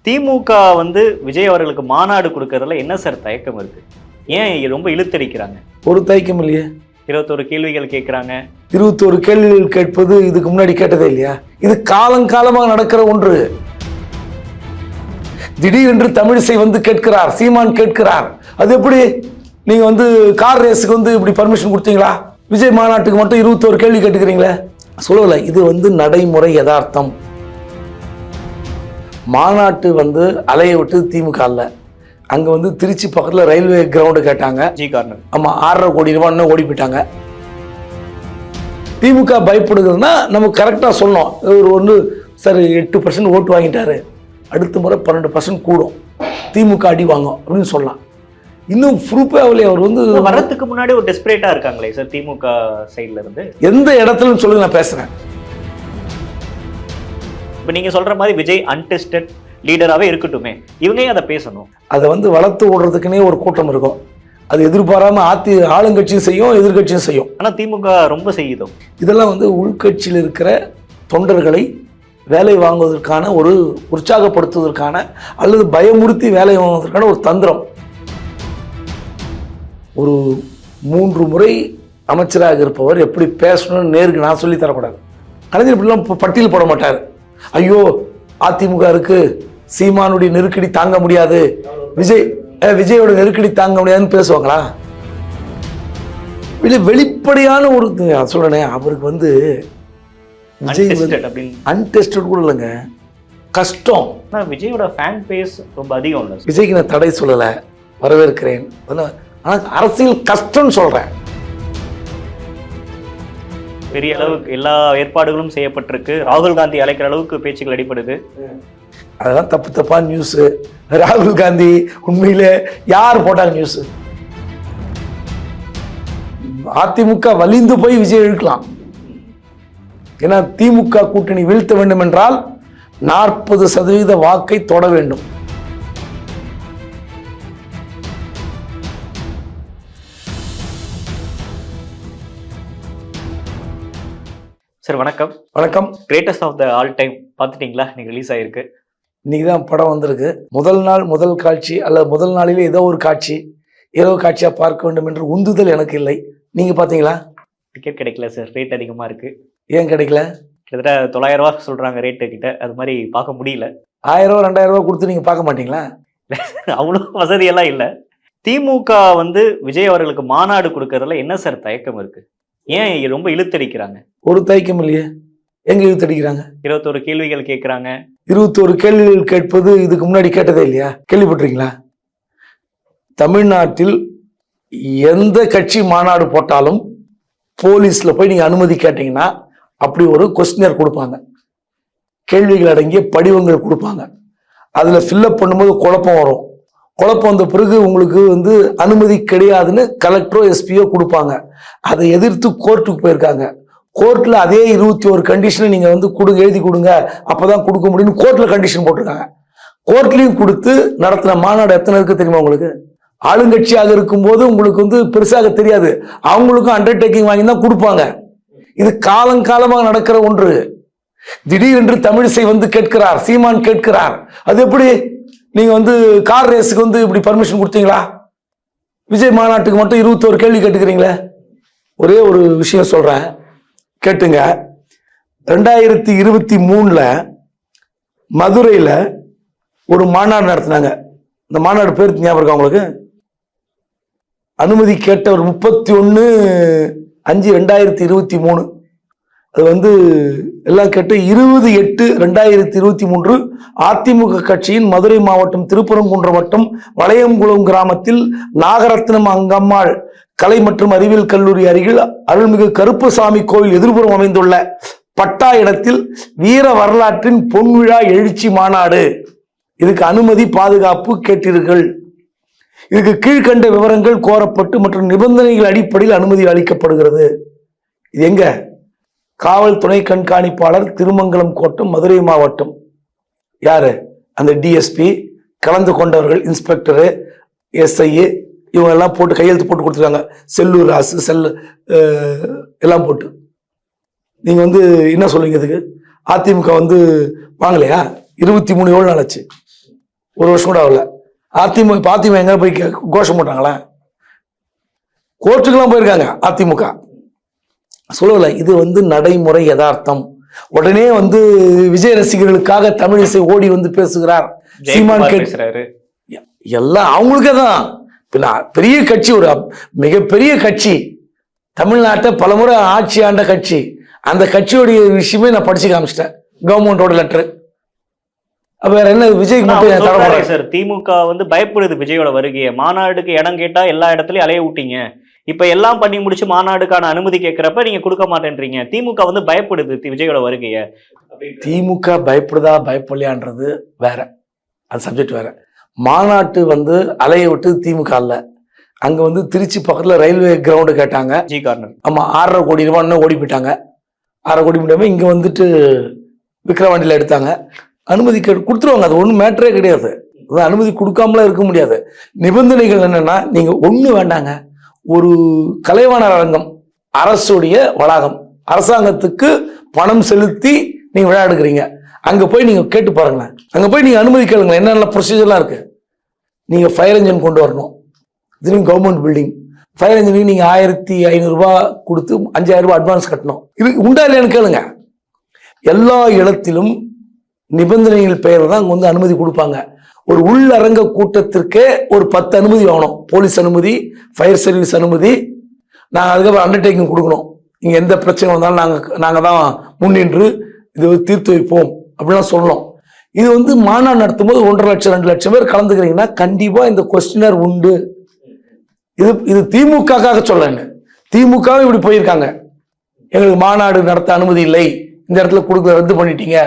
திமுக வந்து விஜய் அவர்களுக்கு மாநாடு கொடுக்கறதுல என்ன சார் தயக்கம் இருக்கு? ஏன் ரொம்ப இழுத்தடிக்கிறாங்க? ஒரு தயக்கம் இல்லையே. 21 கேள்விகள் கேட்கிறாங்க. 21 கேள்விகள் கேட்பது இதுக்கு முன்னாடி கேட்டதே இல்லையா? இது காலங்காலமாக நடக்கிற ஒன்று. திடீரென்று தமிழிசை வந்து கேட்கிறார், சீமான் கேட்கிறார். அது எப்படி நீங்க வந்து கார் ரேஸுக்கு வந்து இப்படி பர்மிஷன் கொடுத்தீங்களா? விஜய் மாநாட்டுக்கு மட்டும் 21 கேள்வி கேட்டுக்கிறீங்களே. சொல்லல, இது வந்து நடைமுறை யதார்த்தம். மாநாட்டு வந்து அலைய விட்டு திமுக அல்ல. அங்க வந்து திருச்சி பக்கத்துல ரயில்வே கிரவுண்டு கேட்டாங்க. ஆமா, 6.5 கோடி ரூபாய் ஓடி போயிட்டாங்க. திமுக பயப்படுகிறதுனா நம்ம கரெக்டா சொன்னோம். ஒரு ஒன்று சரி 8% ஓட்டு வாங்கிட்டாரு, அடுத்த முறை 12% கூடும், திமுக அடி வாங்கும் அப்படின்னு சொல்லலாம். இன்னும் ப்ரூஃபே ஆகலையே. அவர் வந்து வரதுக்கு முன்னாடி ஒரு டெஸ்பரேட்டா இருக்காங்களே சார் திமுக சைட்ல இருந்து. எந்த இடத்துல சொல்லுங்க, நான் பேசுறேன். இப்போ நீங்க சொல்ற மாதிரி விஜய் அன்டெஸ்டட் லீடராகவே இருக்கட்டுமே, இவங்க அதை பேசணும். அதை வந்து வளர்த்து ஓடுறதுக்குன்னே ஒரு கூட்டம் இருக்கும். அது எதிர்பாராம ஆளுங்கட்சியும் செய்யும், எதிர்கட்சியும் செய்யும். ஆனால் திமுக ரொம்ப செய்யுதோ. இதெல்லாம் வந்து உள்கட்சியில் இருக்கிற தொண்டர்களை வேலை வாங்குவதற்கான ஒரு உற்சாகப்படுத்துவதற்கான அல்லது பயமுறுத்தி வேலை வாங்குவதற்கான ஒரு தந்திரம். ஒரு 3 முறை அமைச்சராக இருப்பவர் எப்படி பேசணும்னு நேருக்கு நான் சொல்லி தரக்கூடாது. கலைஞர் இப்படிலாம் பட்டியல் போட மாட்டார். ஐயோ அதிமுக இருக்கு, சீமானுடைய நெருக்கடி தாங்க முடியாது, விஜயோட நெருக்கடி தாங்க முடியாதுன்னு பேசுவாங்களா? வெளிப்படையான ஒரு சொல்றேனே, அவருக்கு வந்து விஜய் அன்டெஸ்டட் கூட இல்லைங்க, கஷ்டம். விஜயோட ஃபேன் பேஸ் ரொம்ப அதிகம் இல்லை. விஜய்க்கு நான் தடை சொல்லலை, வரவேற்கிறேன். ஆனால் அரசியல் கஷ்டம்னு சொல்றேன். பெரிய அளவுக்கு எல்லா ஏற்பாடுகளும் செய்யப்பட்டிருக்கு. ராகுல் காந்தி அழைக்கிற அளவுக்கு பேச்சுக்கள் அடிப்படுது. அதெல்லாம் தப்பா நியூஸ். ராகுல் காந்தி உண்மையிலே யார் போட்டாங்க நியூஸ்? அதிமுக வலிந்து போய் விஜய் இழுக்கலாம். ஏன்னா திமுக கூட்டணி வீழ்த்த வேண்டும் என்றால் 40% வாக்கை தொட வேண்டும். சார் வணக்கம். வணக்கம். Greatest of the all time பார்த்துட்டீங்களா? இன்னைக்கு ரிலீஸ் ஆயிருக்கு. இன்னைக்கு தான் படம் வந்திருக்கு. முதல் நாள் முதல் காட்சி அல்லது முதல் நாளிலே ஏதோ ஒரு காட்சி இரவு காட்சியாக பார்க்க வேண்டும் என்று உந்துதல் எனக்கு இல்லை. நீங்க பார்த்தீங்களா? டிக்கெட் கிடைக்கல சார், ரேட் அதிகமாக இருக்கு. ஏன் கிடைக்கல? கிட்டத்தட்ட 900 ரூபா சொல்றாங்க ரேட்டு கிட்ட. அது மாதிரி பார்க்க முடியல. 1000 ரூபா 2000 ரூபா கொடுத்து நீங்க பார்க்க மாட்டீங்களா? அவ்வளோ வசதியெல்லாம் இல்லை. திமுக வந்து விஜய் அவர்களுக்கு மாநாடு கொடுக்கறதுல என்ன சார் தயக்கம் இருக்கு? ஏன் ரொம்ப இழுத்தடிக்கிறாங்க? ஒரு தயக்கம் இல்லையே. எங்க இழுத்தடிக்கிறாங்க? 21 கேள்விகள் கேட்கிறாங்க. 21 கேள்விகள் கேட்பது இதுக்கு முன்னாடி கேட்டதே இல்லையா? கேள்விப்பட்டிருக்கீங்களா? தமிழ்நாட்டில் எந்த கட்சி மாநாடு போட்டாலும் போலீஸ்ல போய் நீங்க அனுமதி கேட்டீங்கன்னா அப்படி ஒரு கொஸ்டினர் கொடுப்பாங்க, கேள்விகள் அடங்கிய படிவங்கள் கொடுப்பாங்க. அதுல ஃபில்அப் பண்ணும்போது குழப்பம் வரும். குழப்பம் வந்த பிறகு உங்களுக்கு வந்து அனுமதி கிடையாதுன்னு கலெக்டரோ எஸ்பியோ கொடுப்பாங்க. அதை எதிர்த்து கோர்ட்டுக்கு போயிருக்காங்க. கோர்ட்ல அதே 21 கண்டிஷனை நீங்க வந்து எழுதி கொடுங்க, அப்பதான் கொடுக்க முடியும்னு கோர்ட்ல கண்டிஷன் போட்டிருக்காங்க. கோர்ட்லயும் கொடுத்து நடத்தின மாநாடு எத்தனை இருக்கு தெரியுமா உங்களுக்கு? ஆளுங்கட்சியாக இருக்கும்போது உங்களுக்கு வந்து பெருசாக தெரியாது, அவங்களுக்கும் அண்டர்டேக்கிங் வாங்கி தான் கொடுப்பாங்க. இது காலங்காலமாக நடக்கிற ஒன்று. திடீரென்று தமிழிசை வந்து கேட்கிறார், சீமான் கேட்கிறார். அது எப்படி நீங்க வந்து கார் ரேஸுக்கு வந்து இப்படி பர்மிஷன் கொடுத்தீங்களா? விஜய் மாநாட்டுக்கு மட்டும் 21 கேள்வி கேட்டுக்கிறீங்களே. ஒரே ஒரு விஷயம் சொல்றேன், கேட்டுங்க. 2023 மதுரையில ஒரு மாநாடு நடத்தினாங்க. இந்த மாநாடு பேர் ஞாபகம் இருக்கா உங்களுக்கு? அனுமதி கேட்டவர் 31/5/2023. அது வந்து எல்லாம் கேட்டு 20/8/2023 அதிமுக கட்சியின் மதுரை மாவட்டம் திருப்பரங்குன்றம் வட்டம் வளையங்குளம் கிராமத்தில் நாகரத்னம் அங்கம்மாள் கலை மற்றும் அறிவியல் கல்லூரி அருகில் அருள்மிகு கருப்பசாமி கோவில் எதிர்புறம் அமைந்துள்ள பட்டா இடத்தில் வீர வரலாற்றின் பொன்விழா எழுச்சி மாநாடு. இதுக்கு அனுமதி பாதுகாப்பு கேட்டீர்கள். இதுக்கு கீழ்கண்ட விவரங்கள் கோரப்பட்டு மற்றும் நிபந்தனைகள் அடிப்படையில் அனுமதி அளிக்கப்படுகிறது. இது எங்க? காவல் துணை கண்காணிப்பாளர், திருமங்கலம் கோட்டம், மதுரை மாவட்டம். யாரு? அந்த டிஎஸ்பி, கலந்து கொண்டவர்கள் இன்ஸ்பெக்டரு, எஸ்ஐ, இவங்க எல்லாம் போட்டு கையெழுத்து போட்டு கொடுத்துருக்காங்க. செல்லூர் ராசு எல்லாம் போட்டு. நீங்க வந்து என்ன சொல்றீங்க? இதுக்கு அதிமுக வந்து வாங்கலையா? 23 எவ்வளவு நாள் ஆச்சு? 1 வருஷம் கூட ஆகல. அதிமுக எங்க போய் கோஷம் போட்டாங்களா? கோர்ட்டுக்கெல்லாம் போயிருக்காங்க அதிமுக. சொல்லல, இது வந்து நடைமுறை யதார்த்தம். உடனே வந்து விஜய் ரசிகர்களுக்காக தமிழிசை ஓடி வந்து பேசுகிறார், சீமான் பேசுறாரு, எல்லாம் அவங்களுக்கே தான். பெரிய கட்சி, ஒரு மிகப்பெரிய கட்சி, தமிழ்நாட்டை பலமுறை ஆட்சி ஆண்ட கட்சி, அந்த கட்சியோடைய விஷயமே நான் படிச்சு காமிச்சிட்டேன், கவர்மெண்டோட லெட்டர். அப்ப வேற என்ன விஜய்க்கு மட்டும் சார்? திமுக வந்து பயப்படுது விஜயோட வருகையை. மாநாடுக்கு இடம் கேட்டா எல்லா இடத்துலயும் அலைய விட்டீங்க, இப்ப எல்லாம் பண்ணி முடிச்சு மாநாடுக்கான அனுமதி கேட்கிறப்ப நீங்க கொடுக்க மாட்டேன்றீங்க. திமுக வந்து பயப்படுது விஜயோட வருகைய. திமுக பயப்படுதா பயப்படலையான்றது வேற, அது சப்ஜெக்ட் வேற. மாநாட்டு வந்து அலைய விட்டு திமுக அல்ல. அங்க வந்து திருச்சி பக்கத்துல ரயில்வே கிரவுண்டு கேட்டாங்க, ஜி கார்னர். ஆமா, 6.5 கோடி ரூபாய் ஓடி போயிட்டாங்க. 6.5 கோடி முடியாம இங்க வந்துட்டு விக்கிரவாண்டியில எடுத்தாங்க. அனுமதி கொடுத்துருவாங்க, அது ஒன்றும் மேட்டரே கிடையாது. அனுமதி கொடுக்காமலாம் இருக்க முடியாது. நிபந்தனைகள் என்னன்னா, நீங்க ஒண்ணு வேண்டாங்க, ஒரு கலைவாணர் அரங்கம், அரசுடைய வளாகம், அரசாங்கத்துக்கு பணம் செலுத்தி நீங்க விழா எடுக்கிறீங்க, அங்க போய் நீங்க கேட்டு பாருங்களேன். அங்க போய் நீங்க அனுமதி கேளுங்க, என்னென்ன ப்ரொசீஜர்லாம் இருக்கு. நீங்க ஃபயர் இன்ஜின் கொண்டு வரணும், இதுவும் கவர்மெண்ட் பில்டிங். ஃபயர் இன்ஜினுக்கு நீங்க 1500 ரூபாய் கொடுத்து 5000 ரூபாய் அட்வான்ஸ் கட்டணும். இது உண்டா இல்லையான்னு கேளுங்க. எல்லா இடத்திலும் நிபந்தனைகள் பெயர் தான் அங்க வந்து அனுமதி கொடுப்பாங்க. ஒரு உள்ளரங்க கூட்டத்திற்கே ஒரு 10 அனுமதி ஆகணும். போலீஸ் அனுமதி, ஃபயர் சர்வீஸ் அனுமதி, நாங்கள் அதுக்கப்புறம் அண்டர்டேக்கிங் கொடுக்கணும். இங்க எந்த பிரச்சனை வந்தாலும் நாங்க தான் முன்னின்று இது தீர்த்து வைப்போம் அப்படிலாம் சொல்லணும். இது வந்து மாநாடு நடத்தும் போது 1.5 லட்சம் 2 லட்சம் பேர் கலந்துக்கிறீங்கன்னா கண்டிப்பா இந்த கொஸ்டினர் உண்டு. இது திமுக சொல்லல, திமுக இப்படி போயிருக்காங்க, எங்களுக்கு மாநாடு நடத்த அனுமதி இல்லை, இந்த இடத்துல கொடுக்க ரத்து பண்ணிட்டீங்க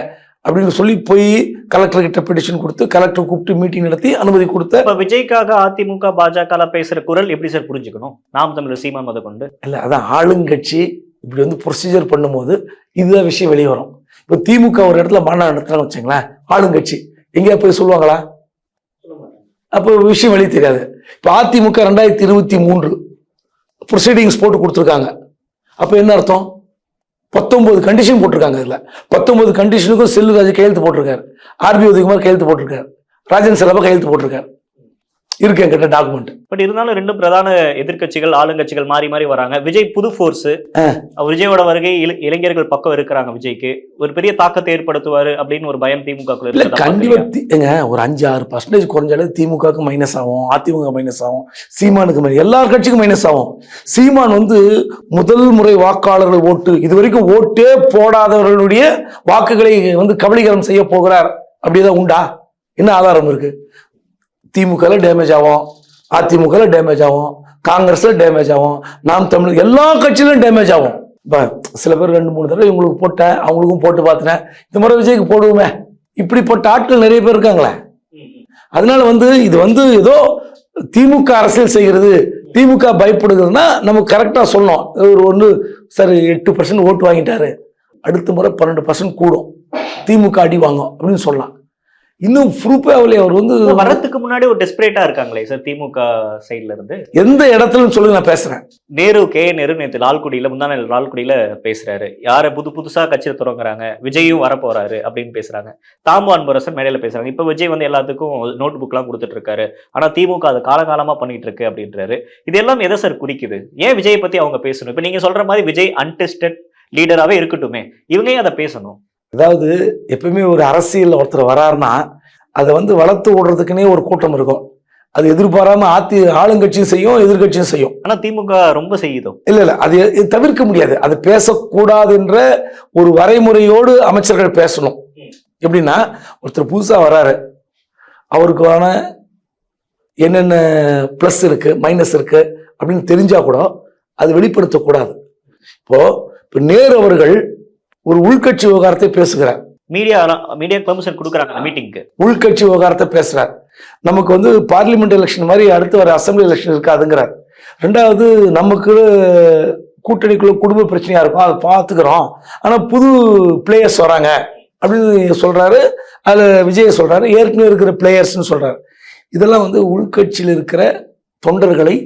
அப்படின்னு சொல்லி போய் கலெக்டர் கிட்ட பெட்டிஷன் கொடுத்து கலெக்டர் கூப்பிட்டு மீட்டிங் நடத்தி அனுமதி கொடுத்த. இப்ப விஜய்க்காக அதிமுக பாஜக பேசுற குரல் எப்படி சார் புரிஞ்சுக்கணும்? நாம் தமிழர் சீமான் முத கொண்டு இல்ல, அதான் ஆளுங்கட்சி இப்படி வந்து ப்ரொசீஜர் பண்ணும்போது இதுதான் விஷயம் வெளியே வரும். இப்போ திமுக ஒரு இடத்துல மாநாடு நடத்துறான்னு வச்சுங்களேன், ஆளுங்கட்சி எங்கேயா போய் சொல்லுவாங்களா? அப்போ விஷயம் வெளியே தெரியாது. இப்போ அதிமுக 2023 ப்ரொசீடிங்ஸ் போட்டு கொடுத்துருக்காங்க. அப்போ என்ன அர்த்தம்? 19 கண்டிஷன் போட்டிருக்காங்க. இதுல 19 கண்டிஷனுக்கும் செல்லுராஜ் கையெழுத்து போட்டிருக்காரு, ஆர்பி உதயகுமார் கையெழுத்து போட்டிருக்காரு, ராஜன் செலவா கையெழுத்து போட்டிருக்காரு, இருக்கு என்கிட்ட டாக்குமெண்ட். பட் இருந்தாலும் 2 பிரதான எதிர்கட்சிகள் ஆளுங்கட்சிகள் மாறி மாறி வராங்க. விஜய் புது ஃபோர்ஸ், விஜயோட வருகை இளைஞர்கள் பக்கம் இருக்கிறாங்க, விஜய்க்கு ஒரு பெரிய தாக்கத்தை ஏற்படுத்துவாரு அப்படின்னு ஒரு பயம் திமுக கண்டிப்பா. ஒரு 5-6% குறைஞ்சாலே திமுகவுக்கு மைனஸ் ஆகும், அதிமுக மைனஸ் ஆகும், சீமானுக்கு எல்லா கட்சிக்கும் மைனஸ் ஆகும். சீமான் வந்து முதல் முறை வாக்காளர்கள் ஓட்டு, இதுவரைக்கும் ஓட்டே போடாதவர்களுடைய வாக்குகளை வந்து கபலீகரம் செய்ய போகிறார், அப்படிதான் உண்டா? என்ன ஆதாரம் இருக்கு? திமுக டேமேஜ் ஆகும், அதிமுக டேமேஜ் ஆகும், காங்கிரஸ்ல டேமேஜ் ஆகும், நாம் தமிழ் எல்லா கட்சியிலும் டேமேஜ் ஆகும். சில பேர் 2-3 தடவை இவங்களுக்கு போட்டேன், அவங்களுக்கும் போட்டு பார்த்துட்டேன், இந்த முறை விஜய்க்கு போடுவோமே, இப்படிப்பட்ட ஆட்கள் நிறைய பேர் இருக்காங்களே. அதனால வந்து இது வந்து ஏதோ திமுக அரசியல் செய்கிறது, திமுக பயப்படுகிறதுனா நமக்கு கரெக்டா சொல்லணும். ஒரு சரி 8% ஓட்டு வாங்கிட்டாரு, அடுத்த முறை 12% கூடும், திமுக அடி வாங்கும் அப்படின்னு சொல்லலாம். இன்னும் ப்ரூஃபே ஆகலையே. அவர் வந்து வரதுக்கு முன்னாடி ஒரு டெஸ்பரேட்டா இருக்காங்களே சார் திமுக சைட்ல இருந்து. எந்த இடத்துல சொல்லுங்க, நான் பேசுறேன். நேரு நேத்து லால்குடியில முந்தான லால்குடியில பேசுறாரு, யார புதுசா கட்சியை தொடங்குறாங்க, விஜயும் வரப்போறாரு அப்படின்னு பேசுறாங்க. தாம்பு அன்பரசன் மேடையில பேசுறாங்க. இப்ப விஜய் வந்து எல்லாத்துக்கும் நோட் புக் எல்லாம் கொடுத்துட்டு இருக்காரு, ஆனா திமுக அது காலகாலமா பண்ணிட்டு இருக்கு அப்படின்றாரு. இதெல்லாம் எதை சார் குறிக்குது? ஏன் விஜய் பத்தி அவங்க பேசணும்? இப்ப நீங்க சொல்ற மாதிரி விஜய் அன்டெஸ்டட் லீடராகவே இருக்கட்டுமே, இவங்க அதை பேசணும். அதாவது எப்பவுமே ஒரு அரசியல் ஒருத்தர் வராருன்னா அதை வந்து வளர்த்து விடுறதுக்குன்னே ஒரு கூட்டம் இருக்கும். அது எதிர்பாராம ஆளுங்கட்சியும் செய்யும், எதிர்கட்சியும் செய்யும். ஆனா திமுக ரொம்ப செய்யுதோ? இல்ல அது தவிர்க்க முடியாது. அது பேசக்கூடாது என்ற ஒரு வரைமுறையோடு அமைச்சர்கள் பேசணும். எப்படின்னா, ஒருத்தர் புதுசா வராரு, அவருக்கான என்னென்ன பிளஸ் இருக்கு மைனஸ் இருக்கு அப்படின்னு தெரிஞ்சா கூட அது வெளிப்படுத்தக்கூடாது. இப்போ நேரு அவர்கள் ஒரு உள்கட்சி விவகாரத்தை பேசுகிறார், மீடியா பெர்மிஷன் கொடுக்குறாங்க மீட்டிங்க்கு, உள்கட்சி விவகாரத்தை பேசுறார். நமக்கு வந்து பார்லிமெண்ட் எலெக்ஷன் மாதிரி அடுத்து வர அசம்பிளி எலெக்ஷன் இருக்காதுங்கிறார். 2வது, நமக்கு கூட்டணிக்குள்ள குடும்ப பிரச்சனையா இருக்கும், அதை பார்த்துக்கிறோம், ஆனா புது பிளேயர்ஸ் வராங்க அப்படின்னு சொல்றாரு. அதுல விஜய் சொல்றாரு, ஏற்கனவே இருக்கிற பிளேயர்ஸ்ன்னு சொல்றாரு. இதெல்லாம் வந்து உள்கட்சியில் இருக்கிற தொண்டர்களை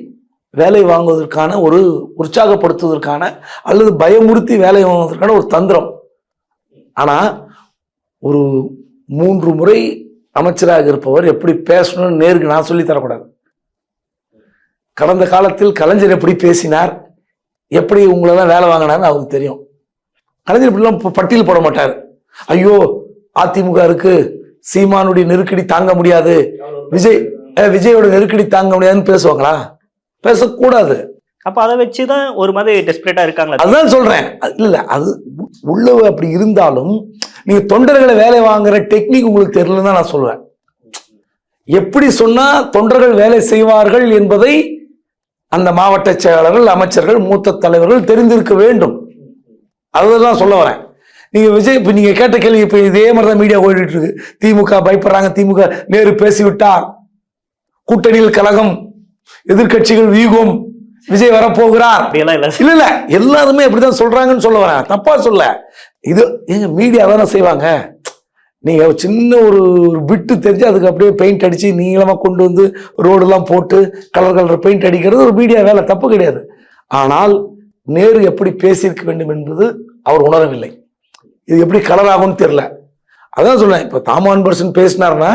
வேலை வாங்குவதற்கான ஒரு உற்சாகப்படுத்துவதற்கான அல்லது பயமுறுத்தி வேலை வாங்குவதற்கான ஒரு தந்திரம். ஆனா ஒரு 3 முறை அமைச்சராக இருப்பவர் எப்படி பேசணும்னு நேருக்கு நான் சொல்லி தரக்கூடாது. கடந்த காலத்தில் கலைஞர் எப்படி பேசினார், எப்படி உங்களெல்லாம் வேலை வாங்கினார்னு அவருக்கு தெரியும். கலைஞர் இப்படிலாம் பட்டியல் போட மாட்டார். ஐயோ அதிமுக இருக்கு, சீமானுடைய நெருக்கடி தாங்க முடியாது, விஜயோட நெருக்கடி தாங்க முடியாதுன்னு பேசுவாங்களா? பேசக்கூடாது. அப்ப அதை வச்சுதான் ஒரு மாதிரி டெஸ்பரேட்டா இருக்காங்களா? அதுதான் சொல்றேன். இல்ல அது உள்ளவ அப்படி இருந்தாலும் நீங்க தொண்டர்களை வேலை வாங்குற டெக்னிக் உங்களுக்கு தெரியலன்னு தான் நான் சொல்லுவேன். எப்படி சொன்னா தொண்டர்கள் வேலை செய்வார்கள் என்பதை அந்த மாவட்ட செயலாளர்கள், அமைச்சர்கள், மூத்த தலைவர்கள் தெரிந்திருக்க வேண்டும். அதுதான் சொல்ல வரேன். நீங்க விஜய் இப்ப நீங்க கேட்ட கேள்வி இப்ப இதே மாதிரிதான் மீடியா ஓடிட்டு இருக்கு. திமுக பயப்படுறாங்க, திமுக நேரு பேசிவிட்டார், கூட்டணியில் கழகம், எதிர்கட்சிகள் வீகம், விஜய் வரப்போகிறார். இல்ல எல்லாருமே அப்படிதான் சொல்றாங்கன்னு சொல்ல வரேன், தப்பா சொல்ல. இது எங்க மீடியா தானே செய்வாங்க. நீங்க சின்ன ஒரு பிட்டு தெரிஞ்சு அதுக்கு அப்படியே பெயிண்ட் அடிச்சு நீளமா கொண்டு வந்து ரோடெல்லாம் போட்டு கலர் பெயிண்ட் அடிக்கிறது ஒரு மீடியா வேலை, தப்பு கிடையாது. ஆனால் நேரு எப்படி பேசியிருக்க வேண்டும் என்பது அவர் உணரவில்லை. இது எப்படி கலர் ஆகும்னு தெரியல. அதான் சொல்றேன். இப்ப தாமான் பர்சன் பேசினார்னா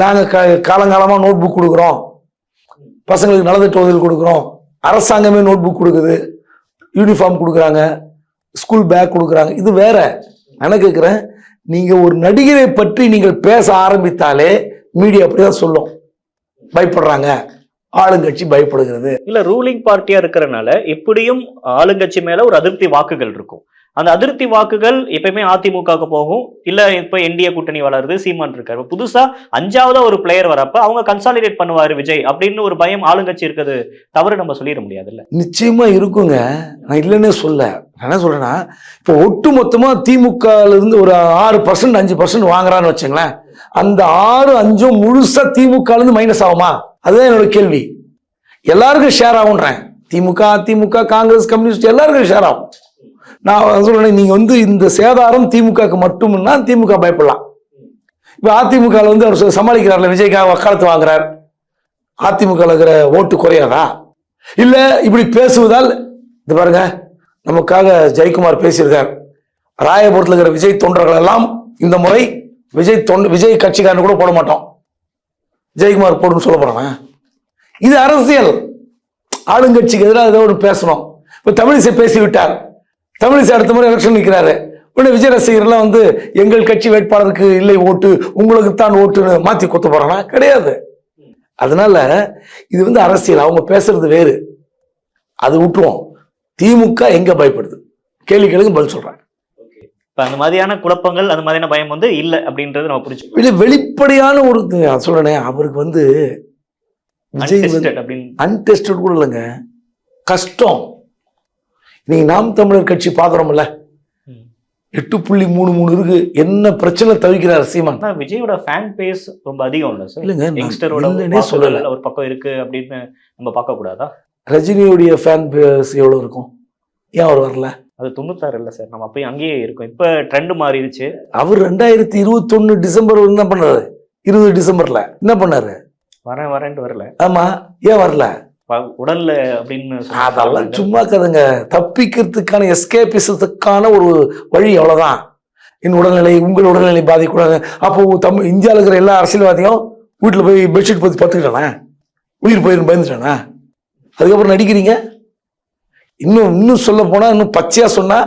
நாங்க காலங்காலமா நோட் புக் கொடுக்குறோம், பசங்களுக்கு நலத்திட்ட உதவி கொடுக்குறோம், அரசாங்கமே நோட் புக் கொடுக்குது, யூனிஃபார்ம் கொடுக்குறாங்க, ஸ்கூல் பேக் கொடுக்குறாங்க. இது வேற. நான் கேட்குறேன், நீங்க ஒரு நடிகரை பற்றி நீங்கள் பேச ஆரம்பித்தாலே மீடியா அப்படிதான் சொல்லும், பயப்படுறாங்க, ஆளுங்கட்சி பயப்படுகிறது. இல்ல ரூலிங் பார்ட்டியா இருக்கிறனால எப்படியும் ஆளுங்கட்சி மேல ஒரு அதிருப்தி வாக்குகள் இருக்கும். அந்த அதிருப்தி வாக்குகள் எப்பயுமே அதிமுகவுக்கு போகும். இல்ல இப்ப என்டிஏ கூட்டணி வளருது, சீமான் இருக்காரு, புதுசா 5ஆவதா ஒரு பிளேயர் வரப்ப அவங்க கன்சாலிடேட் பண்ணுவாரு விஜய் அப்படின்னு ஒரு பயம் ஆளுங்கட்சி இருக்கிறது தவறு நம்ம சொல்லிட முடியாதுல்ல. நிச்சயமா இருக்குங்க, நான் இல்லைன்னே சொல்ல. நான் என்ன சொல்றேன்னா, இப்போ ஒட்டு மொத்தமா திமுகல இருந்து ஒரு 6% 5% வாங்குறான்னு வச்சுங்களேன், அந்த 6-5 முழுசா திமுக இருந்து மைனஸ் ஆகுமா? அதுதான் என்னோட கேள்வி. எல்லாருக்கும் ஷேர் ஆகுன்றேன். திமுக, அதிமுக, காங்கிரஸ், கம்யூனிஸ்ட் எல்லாருக்கும் ஷேர் ஆகும். நான் சொல்றேன், நீங்க வந்து இந்த சேதாரம் திமுகக்கு மட்டும்னா திமுக பயப்படலாம். இப்ப அதிமுக வந்து அவர் சமாளிக்கிறார்ல, விஜய்க்காக வக்காலத்து வாங்குறார், அதிமுக இருக்கிற ஓட்டு குறையாதா? இல்ல இப்படி பேசுவதால் இது பாருங்க, நமக்காக ஜெயக்குமார் பேசியிருக்கார், ராயபுரத்தில் இருக்கிற விஜய் தொண்டர்கள் எல்லாம் இந்த முறை விஜய் கட்சிக்காரன் கூட போட மாட்டோம், ஜெயக்குமார் போடுன்னு சொல்ல போறாங்க. இது அரசியல். ஆளுங்கட்சிக்கு எதிராக ஏதோ ஒன்று பேசணும். இப்ப தமிழிசை பேசிவிட்டார், தமிழிசை அடுத்த முறை எலெக்ஷன் நிற்கிறாரு, உடனே விஜய் ரசிகர்லாம் வந்து எங்கள் கட்சி வேட்பாளருக்கு இல்லை ஓட்டு, உங்களுக்கு தான் ஓட்டுன்னு மாத்தி கொத்த போறானா? கிடையாது. அதனால இது வந்து அரசியல், அவங்க பேசுறது வேறு, அது விட்டுருவோம். திமுக எங்க பயப்படுது? கேள்வி கேளுங்க, பதில் சொல்றேன். அந்த மாதிரியான குழப்பங்கள், அந்த மாதிரியான பயம் வந்து இல்ல அப்படின்றது நம்ம புரிஞ்சு. இல்ல வெளிப்படையான ஒரு சொல்றேன், அவருக்கு வந்து விஜய் அன்டெஸ்டட் கூட இல்லைங்க, கஷ்டம். நீங்க நாம் தமிழர் கட்சி பாக்குறோம்ல, 8.33 இருக்கு, என்ன பிரச்சனை தவிக்கிறார் சீமான். விஜயோட ஃபேன் பேஸ் ரொம்ப அதிகம் இல்ல சார்? இல்லங்க, யங்ஸ்டரோட சொல்லல ஒரு பக்கம் இருக்கு அப்படின்னு நம்ம பார்க்க கூடாதா? ரஜினியோடைய ஃபேன் பேஸ் எவ்வளவு இருக்கும்? ஏன் அவர் வரல? அது 96 இல்ல சார், நம்ம அப்பயும் அங்கேயே இருக்கும். இப்ப ட்ரெண்ட் மாறிடுச்சு. அவர் 2021 டிசம்பர் என்ன பண்ணாரு? 20 டிசம்பர்ல என்ன பண்ணாரு? வரேன்ட்டு வரல. ஆமா, ஏன் வரல? உடல்ல அப்படின்னு. அதெல்லாம் சும்மா கதைங்க, தப்பிக்கிறதுக்கான எஸ்கேபிசத்துக்கான ஒரு வழி, அவ்வளவுதான். என் உடல்நிலை, உங்கள் உடல்நிலை பாதிக்கூடாது. அப்போ இந்தியாவில் இருக்கிற எல்லா அரசியல்வாதியும் வீட்டுல போய் பெட்ஷீட் பத்தி பத்துக்கிட்டானே, உயிர் போயிருந்து பயந்துட்டானா? அதுக்கப்புறம் நடிக்கிறீங்க. இன்னும் சொல்ல போனா, இன்னும் பச்சையா சொன்னா,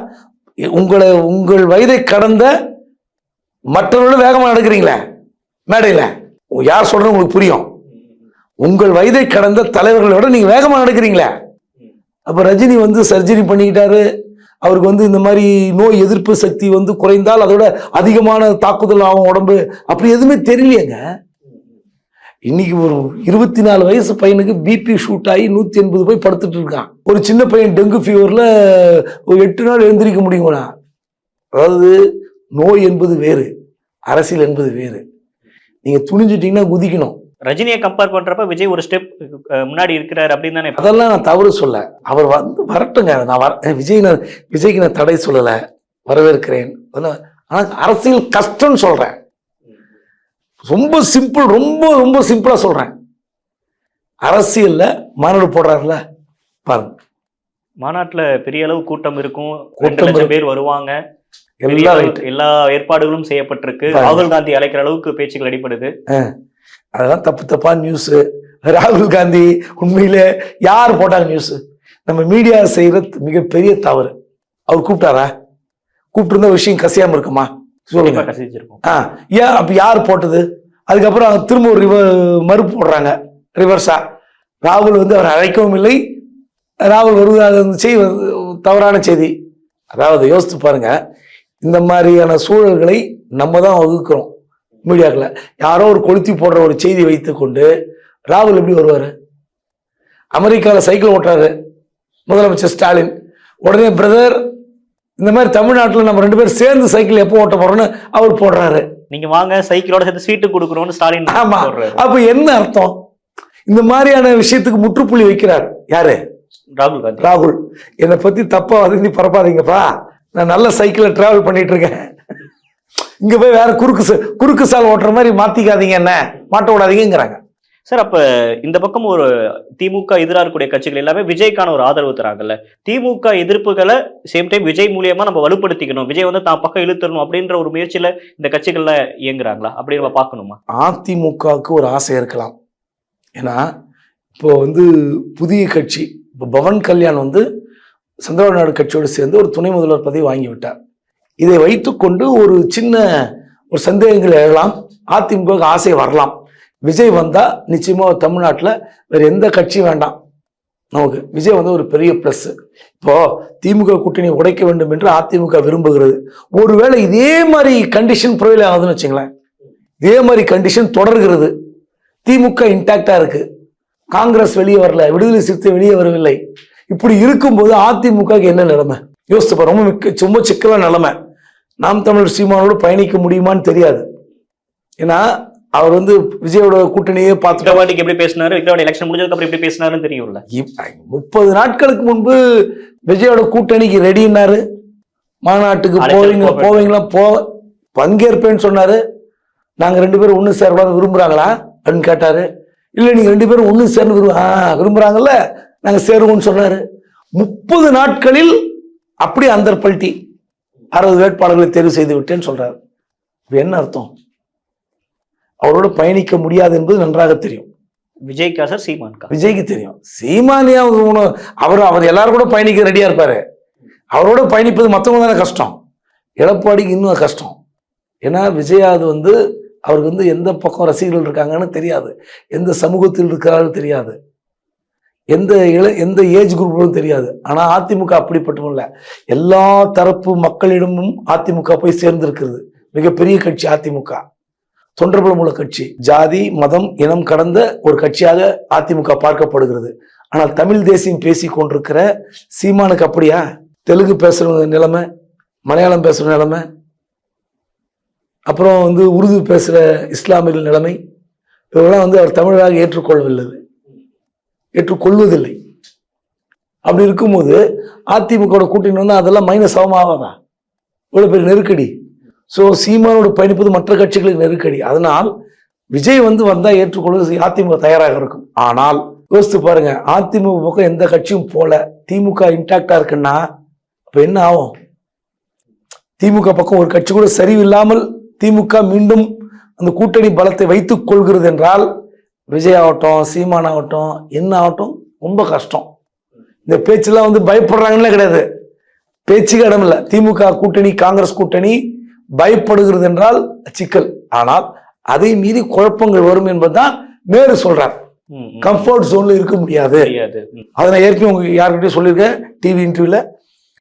உங்கள் வயதை கடந்த மற்றவர்களோட வேகமா நடக்கிறீங்களே மேடையில. யார் சொல்றது உங்களுக்கு புரியும்? உங்கள் வயதை கடந்த தலைவர்களோட நீங்க வேகமா நடக்கிறீங்களே. அப்ப ரஜினி வந்து சர்ஜரி பண்ணிக்கிட்டாரு, அவருக்கு வந்து இந்த மாதிரி நோய் எதிர்ப்பு சக்தி வந்து குறைந்தால் அதோட அதிகமான தாக்குதல் ஆகும் உடம்பு, அப்படி எதுவுமே தெரியலையேங்க. இன்னைக்கு ஒரு 24 வயசு பையனுக்கு பிபி ஷூட் ஆகி 180 போய் படுத்துட்டு இருக்கான். ஒரு சின்ன பையன் டெங்கு ஃபீவர்ல ஒரு 8 நாள் எழுந்திரிக்க முடியுங்களா? அதாவது நோய் என்பது வேறு, அரசியல் என்பது வேறு. நீங்க துணிஞ்சிட்டீங்கன்னா குதிக்கணும். ரஜினியை கம்பேர் பண்றப்ப விஜய் ஒரு ஸ்டெப் முன்னாடி இருக்கிறாரு அப்படின்னு தானே. அதெல்லாம் நான் தவறு சொல்ல, அவர் வந்து வரட்டுங்க. நான் விஜய்க்கு நான் தடை சொல்லல, வரவேற்கிறேன். ஆனா அரசியல் கஷ்டம்னு சொல்றேன். ரொம்ப சிம்பிள், ரொம்ப ரொம்ப சிம்பிளா சொல்றேன். அரசியல்ல மாநாடு போடுறாருல பாருங்க, மாநாட்டுல பெரிய அளவு கூட்டம் இருக்கும், 2 லட்சம் பேர் வருவாங்க. எல்லாம் ரைட். எல்லா ஏற்பாடுகளும் செய்யப்பட்டிருக்கு. ராகுல் காந்தி அழைக்கிற அளவுக்கு பேச்சுக்கள் அடிபடுது. அதெல்லாம் தப்பா நியூஸ். ராகுல் காந்தி உண்மையிலே யார் போட்டாங்க நியூஸ்? நம்ம மீடியா செய்யற மிகப்பெரிய தவறு. அவர் கூப்பிட்டாரா? கூப்பிட்டு இருந்த விஷயம் கசியாம இருக்குமா சொல்லுங்க. ஏன் அப்ப யார் போட்டது? அதுக்கப்புறம் திரும்ப ஒரு மறுப்பு போடுறாங்க ரிவர்ஸா. ராகுல் வந்து அவர் அழைக்கவும் இல்லை, ராகுல் வருவதாக தவறான செய்தி. அதாவது யோசித்து பாருங்க, இந்த மாதிரியான சூழல்களை நம்ம தான் வகுக்கிறோம் மீடியாக்களை. யாரோ ஒரு கொளுத்தி போடுற ஒரு செய்தி வைத்துக் கொண்டு ராகுல் எப்படி வருவாரு? அமெரிக்காவில் சைக்கிள் ஓட்டுறாரு முதலமைச்சர் ஸ்டாலின். உடனே பிரதர் இந்த மாதிரி தமிழ்நாட்டில் நம்ம 2 பேரும் சேர்ந்து சைக்கிள் எப்போ ஓட்ட போறோம்னு அவர் போடுறாரு. நீங்க வாங்க சைக்கிளோட சேர்த்து ஸ்வீட்டு கொடுக்குறோம்னு ஸ்டாலின். ஆமா, அப்ப என்ன அர்த்தம்? இந்த மாதிரியான விஷயத்துக்கு முற்றுப்புள்ளி வைக்கிறார் யாரு? ராகுல் காந்தி. ராகுல் என்னை பத்தி தப்பா வதந்தி பரப்பாதீங்கப்பா, நான் நல்ல சைக்கிள டிராவல் பண்ணிட்டு இருக்கேன், இங்க போய் வேற குறுக்கு சால் ஓட்டுற மாதிரி மாத்திக்காதீங்க, என்ன மாட்ட விடாதீங்கிறாங்க. சார், அப்ப இந்த பக்கம் ஒரு திமுக எதிராக இருக்கக்கூடிய கட்சிகள் எல்லாமே விஜய்க்கான ஒரு ஆதரவு தராங்கல்ல. திமுக எதிர்ப்புகளை சேம் டைம் விஜய் மூலியமா நம்ம வலுப்படுத்திக்கணும், விஜய் வந்து தான் பக்கம் இழுத்தரணும் அப்படின்ற ஒரு முயற்சியில இந்த கட்சிகள்ல இயங்குறாங்களா அப்படி நம்ம பார்க்கணுமா? அதிமுகவுக்கு ஒரு ஆசை இருக்கலாம். ஏன்னா இப்போ வந்து புதிய கட்சி, இப்போ பவன் கல்யாண் வந்து சந்திரபாபு நாயுடு கட்சியோடு சேர்ந்து ஒரு துணை முதல்வர் பதவி வாங்கி விட்டார். இதை வைத்துக்கொண்டு ஒரு சின்ன ஒரு சந்தேகங்கள் எழலாம், அதிமுக ஆசை வரலாம். விஜய் வந்தா நிச்சயமா தமிழ்நாட்டில் வேற எந்த கட்சியும் வேண்டாம் நமக்கு. விஜய் வந்து ஒரு பெரிய பிளஸ். இப்போ திமுக கூட்டணியை உடைக்க வேண்டும் என்று அதிமுக விரும்புகிறது. ஒருவேளை இதே மாதிரி கண்டிஷன் ப்ரொவைல் ஆகுதுன்னு வச்சுங்களேன், இதே மாதிரி கண்டிஷன் தொடர்கிறது, திமுக இன்டாக்டா இருக்கு, காங்கிரஸ் வெளியே வரல, விடுதலை சிறுத்தை வெளியே வரவில்லை, இப்படி இருக்கும்போது அதிமுக என்ன நிலைமை யோசித்து பாரு. ரொம்ப சிக்கலான நிலைமை. நாம் தமிழர் சீமானோடு பயணிக்க முடியுமான்னு தெரியாது. ஏன்னா அவர் வந்து விஜயோட கூட்டணியே பார்த்துட்டு எப்படி பேசினாரு, எலெக்ஷன் முடிஞ்சதுக்கு அப்புறம் எப்படி பேசினாருன்னு தெரியும்ல. 30 நாட்களுக்கு முன்பு விஜயோட கூட்டணிக்கு ரெடினாரு, மாநாட்டுக்கு போவீங்களா பங்கேற்பேன்னு சொன்னாரு. நாங்க 2 பேரும் ஒண்ணு சேரக்கூடாது விரும்புறாங்களா அப்படின்னு கேட்டாரு. இல்ல நீங்க 2 பேரும் ஒண்ணு சேர்ந்து விரும்புறாங்கல்ல, நாங்க சேருவோம்னு சொன்னாரு. 30 நாட்களில் அப்படி அந்த பல்ட்டி 60 வேட்பாளர்களை தேர்வு செய்து விட்டேன்னு சொல்றாரு. என்ன அர்த்தம்? அவரோட பயணிக்க முடியாது என்பது நன்றாக தெரியும். விஜய்க்கா சார் சீமான்கா? விஜய்க்கு தெரியும். சீமானியா அவர் எல்லாரும் கூட பயணிக்க ரெடியா இருப்பாரு. அவரோட பயணிப்பது மற்றவங்க தானே கஷ்டம். எடப்பாடிக்கு இன்னும் கஷ்டம். ஏன்னா விஜயாது வந்து அவருக்கு வந்து எந்த பக்கம் ரசிகர்கள் இருக்காங்கன்னு தெரியாது, எந்த சமூகத்தில் இருக்கிறார்கள் தெரியாது, எந்த ஏஜ் குரூப்பும் தெரியாது. ஆனா அதிமுக அப்படிப்பட்டும் இல்லை, எல்லா தரப்பு மக்களிடமும் அதிமுக போய் சேர்ந்திருக்கிறது. மிகப்பெரிய கட்சி அதிமுக, தொண்டர்பலம் உள்ள கட்சி, ஜாதி மதம் இனம் கடந்த ஒரு கட்சியாக அதிமுக பார்க்கப்படுகிறது. ஆனால் தமிழ் தேசியம் பேசி கொண்டிருக்கிற சீமானுக்கு அப்படியா? தெலுங்கு பேசுற நிலைமை, மலையாளம் பேசுற நிலைமை, அப்புறம் வந்து உருது பேசுற இஸ்லாமியர்கள் நிலைமை, இவரெல்லாம் வந்து அவர் தமிழராக ஏற்றுக்கொள்வதில்லை. அப்படி இருக்கும்போது அதிமுக கூட்டணி வந்து அதெல்லாம் மைனஸ் ஆகாதா? இவ்வளவு பெரிய நெருக்கடி. ஸோ சீமானோடு பயணிப்பது மற்ற கட்சிகளுக்கு நெருக்கடி. அதனால் விஜய் வந்து வந்தா ஏற்றுக்கொள்வது அதிமுக தயாராக இருக்கும். ஆனால் யோசித்து பாருங்க, அதிமுக பக்கம் எந்த கட்சியும் போல, திமுக இன்டாக்டா இருக்குன்னா அப்ப என்ன ஆகும்? திமுக பக்கம் ஒரு கட்சி கூட சரிவில்லாமல் திமுக மீண்டும் அந்த கூட்டணி பலத்தை வைத்துக் கொள்கிறது என்றால் விஜய் ஆகட்டும் சீமான் ஆகட்டும் என்ன ஆகட்டும் ரொம்ப கஷ்டம். இந்த பேச்செல்லாம் வந்து பயப்படுறாங்கன்னு கிடையாது, பேச்சுக்கு இடம் இல்லை. திமுக கூட்டணி காங்கிரஸ் கூட்டணி பயப்படுகிறது என்றால் சிக்கல். ஆனால் அதை மீறி குழப்பங்கள் வரும் என்பதுதான் நேரு சொல்றார். கம்ஃபர்ட் ஜோன்ல இருக்க முடியாது. அதை நான் ஏற்கனவே உங்க யார்கிட்டயும் சொல்லியிருக்கேன் டிவி இன்டர்வியூல.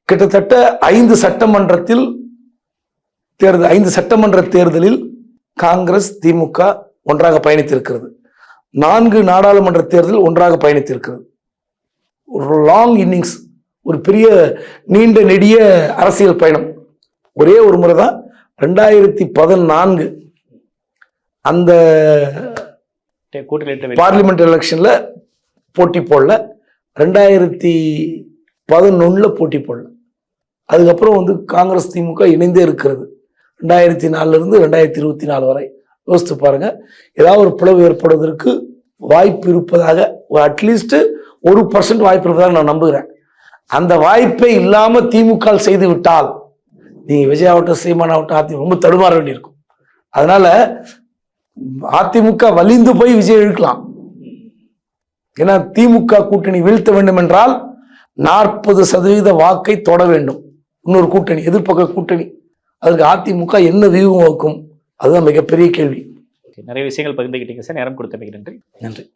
கிட்டத்தட்ட 5 சட்டமன்ற தேர்தலில் காங்கிரஸ் திமுக ஒன்றாக பயணித்திருக்கிறது. 4 நாடாளுமன்ற தேர்தல் ஒன்றாக பயணித்திருக்கிறது. ஒரு லாங் இன்னிங்ஸ், ஒரு பெரிய நீண்ட நெடிய அரசியல் பயணம். ஒரே ஒரு முறை தான் 2014 அந்த பார்லிமெண்ட் எலெக்ஷன்ல போட்டி போடல, 2011 போட்டி போடல. அதுக்கப்புறம் வந்து காங்கிரஸ் திமுக இணைந்தே இருக்கிறது 2004 இருந்து 2024 வரை. யோசித்து பாருங்க, ஏதாவது ஒரு பிளவு ஏற்படுவதற்கு வாய்ப்பு இருப்பதாக, அட்லீஸ்ட் 1% வாய்ப்பு இருப்பதாக நான் நம்புகிறேன். அந்த வாய்ப்பை இல்லாம திமுக செய்து விட்டால் நீங்க விஜய் ஆகட்டும், சீமான் ஆகட்டும், அதிமுக ரொம்ப தடுமாற வேண்டியிருக்கும். அதனால அதிமுக வலிந்து போய் விஜய் இழுக்கலாம். ஏன்னா திமுக கூட்டணி வீழ்த்த வேண்டும் என்றால் 40% வாக்கை தொட வேண்டும். இன்னொரு கூட்டணி, எதிர்ப்பக்க கூட்டணி, அதுக்கு அதிமுக என்ன வியூகம் வைக்கும்? அதுதான் மிகப்பெரிய கேள்வி. நிறைய விஷயங்கள் பகிர்ந்துக்கிட்டீங்க சார். நேரம் கொடுத்தமைக்கு நன்றி. நன்றி.